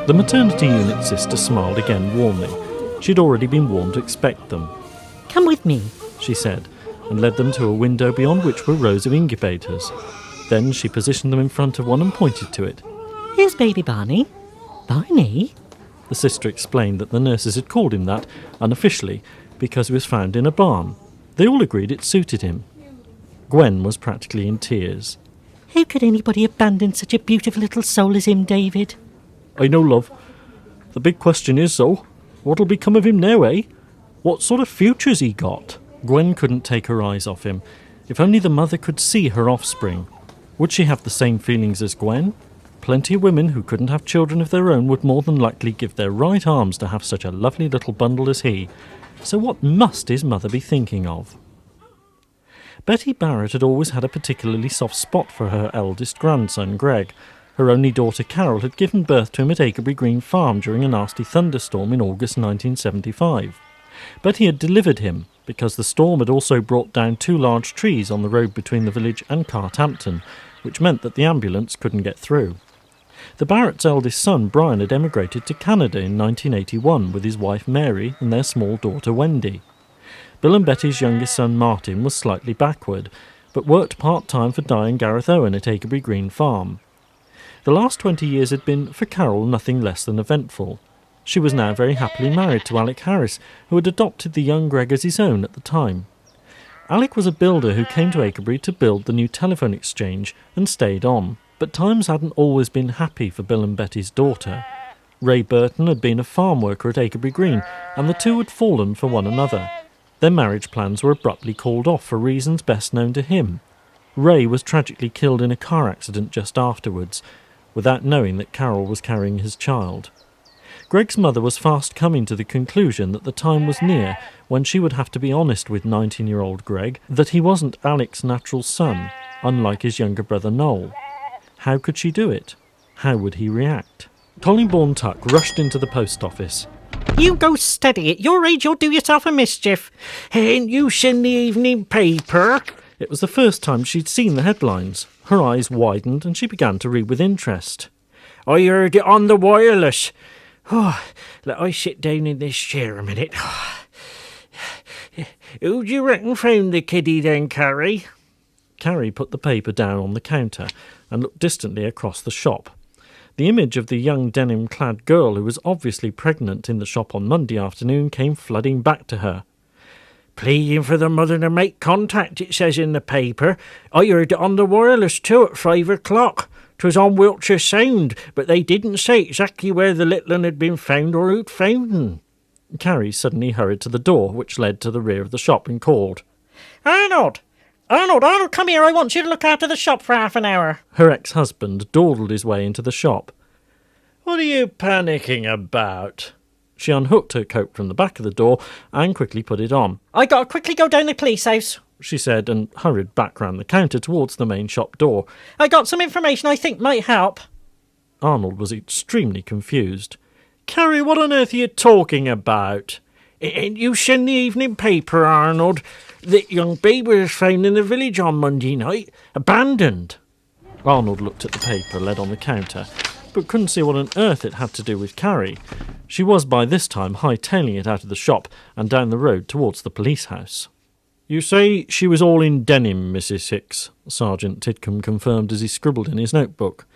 The maternity unit sister smiled again warmly. She'd already been warned to expect them. "Come with me," she said, and led them to a window beyond which were rows of incubators. Then she positioned them in front of one and pointed to it. "Here's baby Barney." "Barney?" The sister explained that the nurses had called him that, unofficially, because he was found in a barn. They all agreed it suited him. Gwen was practically in tears. "How could anybody abandon such a beautiful little soul as him, David?" "I know, love. The big question is, though, what'll become of him now, eh? What sort of future's he got?" Gwen couldn't take her eyes off him. If only the mother could see her offspring. Would she have the same feelings as Gwen? Plenty of women who couldn't have children of their own would more than likely give their right arms to have such a lovely little bundle as he. So what must his mother be thinking of? Betty Barrett had always had a particularly soft spot for her eldest grandson, Greg. Her only daughter, Carol, had given birth to him at Acrebury Green Farm during a nasty thunderstorm in August 1975. Betty had delivered him, because the storm had also brought down 2 large trees on the road between the village and Carthampton, which meant that the ambulance couldn't get through. The Barrett's eldest son, Brian, had emigrated to Canada in 1981 with his wife Mary and their small daughter Wendy. Bill and Betty's youngest son, Martin, was slightly backward, but worked part-time for Di and Gareth Owen at Acrebury Green Farm. The last 20 years had been, for Carol, nothing less than eventful. She was now very happily married to Alec Harris, who had adopted the young Greg as his own at the time. Alec was a builder who came to Acrebury to build the new telephone exchange and stayed on, but times hadn't always been happy for Bill and Betty's daughter. Ray Burton had been a farm worker at Acrebury Green, and the two had fallen for one another. Their marriage plans were abruptly called off for reasons best known to him. Ray was tragically killed in a car accident just afterwards, without knowing that Carol was carrying his child. Greg's mother was fast coming to the conclusion that the time was near when she would have to be honest with 19-year-old Greg that he wasn't Alec's natural son, unlike his younger brother Noel. How could she do it? How would he react? Tollingbourne Tuck rushed into the post office. "You go steady. At your age you'll do yourself a mischief. Ain't you seen the evening paper?" It was the first time she'd seen the headlines. Her eyes widened and she began to read with interest. "I heard it on the wireless. Let I sit down in this chair a minute. Who do you reckon found the kiddie then, Carrie?" Carrie put the paper down on the counter and looked distantly across the shop. The image of the young denim-clad girl who was obviously pregnant in the shop on Monday afternoon came flooding back to her. "Pleading for the mother to make contact, it says in the paper. I heard it on the wireless too at 5 o'clock. 'Twas on Wiltshire Sound, but they didn't say exactly where the little un had been found or who'd found un." Carrie suddenly hurried to the door, which led to the rear of the shop, and called, Arnold, come here. I want you to look after the shop for half an hour." Her ex-husband dawdled his way into the shop. "What are you panicking about?" She unhooked her coat from the back of the door and quickly put it on. "I got to quickly go down to the police house," she said, and hurried back round the counter towards the main shop door. "I got some information I think might help." Arnold was extremely confused. "Carrie, what on earth are you talking about? Ain't you seen the evening paper, Arnold? That young baby was found in the village on Monday night, abandoned." Arnold looked at the paper laid on the counter, but couldn't see what on earth it had to do with Carrie. She was by this time hightailing it out of the shop and down the road towards the police house. "You say she was all in denim, Mrs. Hicks," Sergeant Tidcombe confirmed as he scribbled in his notebook.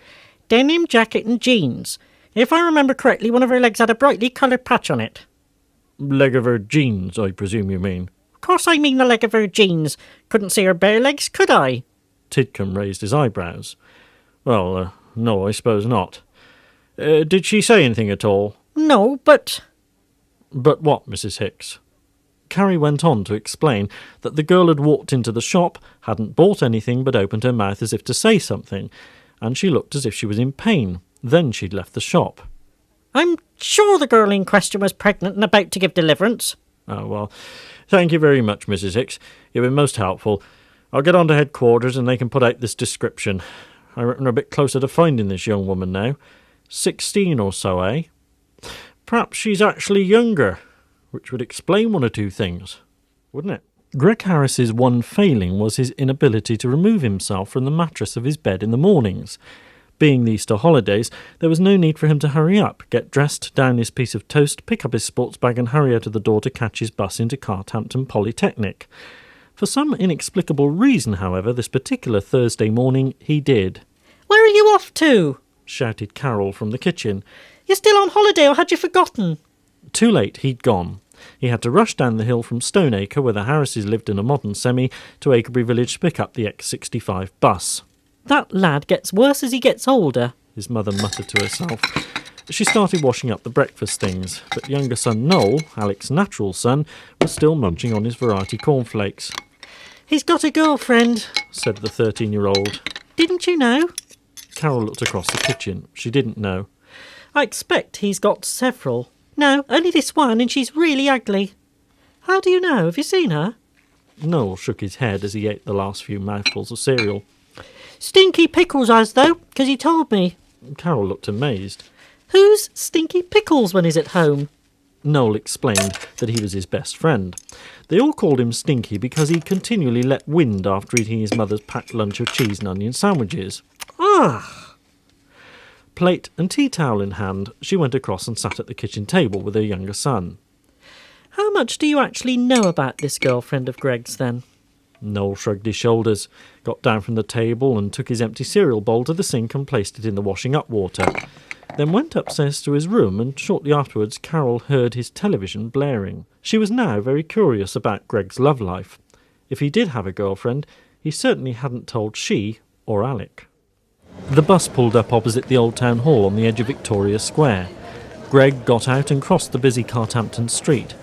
"Denim jacket and jeans. If I remember correctly, one of her legs had a brightly coloured patch on it." "Leg of her jeans, I presume you mean?" "Of course I mean the leg of her jeans. Couldn't see her bare legs, could I?" Tidcombe raised his eyebrows. "Well, no, I suppose not. Did she say anything at all?" "No, but—" "But what, Mrs. Hicks?" Carrie went on to explain that the girl had walked into the shop, hadn't bought anything but opened her mouth as if to say something, and she looked as if she was in pain. Then she'd left the shop. "I'm sure the girl in question was pregnant and about to give deliverance." "Oh, well, thank you very much, Mrs. Hicks. You've been most helpful. I'll get on to headquarters and they can put out this description. I reckon we're a bit closer to finding this young woman now. 16 or so, eh? Perhaps she's actually younger, which would explain one or two things, wouldn't it?" Greg Harris's one failing was his inability to remove himself from the mattress of his bed in the mornings. Being the Easter holidays, there was no need for him to hurry up, get dressed, down his piece of toast, pick up his sports bag and hurry out of the door to catch his bus into Carthampton Polytechnic. For some inexplicable reason, however, this particular Thursday morning he did. "Where are you off to?" shouted Carol from the kitchen. "You're still on holiday, or had you forgotten?" Too late, he'd gone. He had to rush down the hill from Stoneacre, where the Harrises lived in a modern semi, to Acrebury village to pick up the X65 bus. "That lad gets worse as he gets older," his mother muttered to herself. She started washing up the breakfast things, but younger son Noel, Alec's natural son, was still munching on his variety cornflakes. "He's got a girlfriend," said the 13-year-old. "Didn't you know?" Carol looked across the kitchen. She didn't know. "I expect he's got several." "No, only this one, and she's really ugly." "How do you know? Have you seen her?" Noel shook his head as he ate the last few mouthfuls of cereal. "Stinky Pickles has, though, 'cause he told me." Carol looked amazed. "Who's Stinky Pickles when he's at home?" Noel explained that he was his best friend. They all called him Stinky because he continually let wind after eating his mother's packed lunch of cheese and onion sandwiches. Ah! Plate and tea towel in hand, she went across and sat at the kitchen table with her younger son. "How much do you actually know about this girlfriend of Greg's, then?" Noel shrugged his shoulders, got down from the table and took his empty cereal bowl to the sink and placed it in the washing-up water, then went upstairs to his room, and shortly afterwards Carol heard his television blaring. She was now very curious about Greg's love life. If he did have a girlfriend, he certainly hadn't told she or Alec. The bus pulled up opposite the Old Town Hall on the edge of Victoria Square. Greg got out and crossed the busy Carthampton street.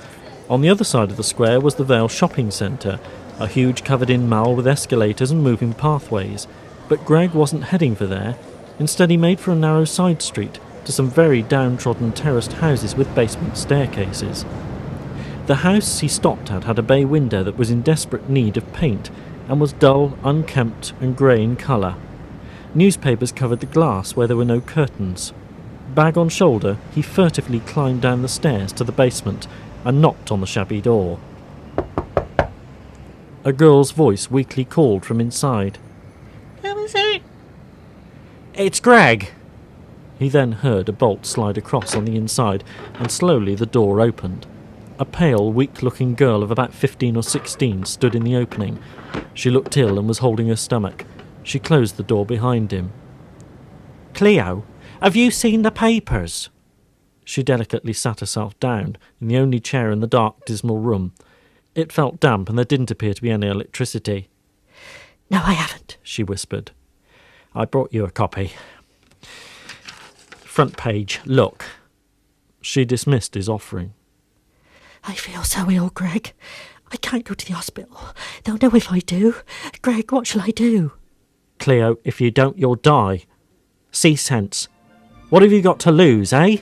On the other side of the square was the Vale Shopping Centre, a huge covered-in mall with escalators and moving pathways. But Greg wasn't heading for there. Instead, he made for a narrow side street to some very downtrodden terraced houses with basement staircases. The house he stopped at had a bay window that was in desperate need of paint and was dull, unkempt and grey in colour. Newspapers covered the glass where there were no curtains. Bag on shoulder, he furtively climbed down the stairs to the basement and knocked on the shabby door. A girl's voice weakly called from inside. "Who is it?" "It's Greg." He then heard a bolt slide across on the inside, and slowly the door opened. A pale, weak-looking girl of about 15 or 16 stood in the opening. She looked ill and was holding her stomach. She closed the door behind him. "Cleo, have you seen the papers?" She delicately sat herself down in the only chair in the dark, dismal room. It felt damp and there didn't appear to be any electricity. "No, I haven't," she whispered. "I brought you a copy. Front page, look." She dismissed his offering. "I feel so ill, Greg. I can't go to the hospital. They'll know if I do. Greg, what shall I do?" "Cleo, if you don't, you'll die. See sense. What have you got to lose, eh?"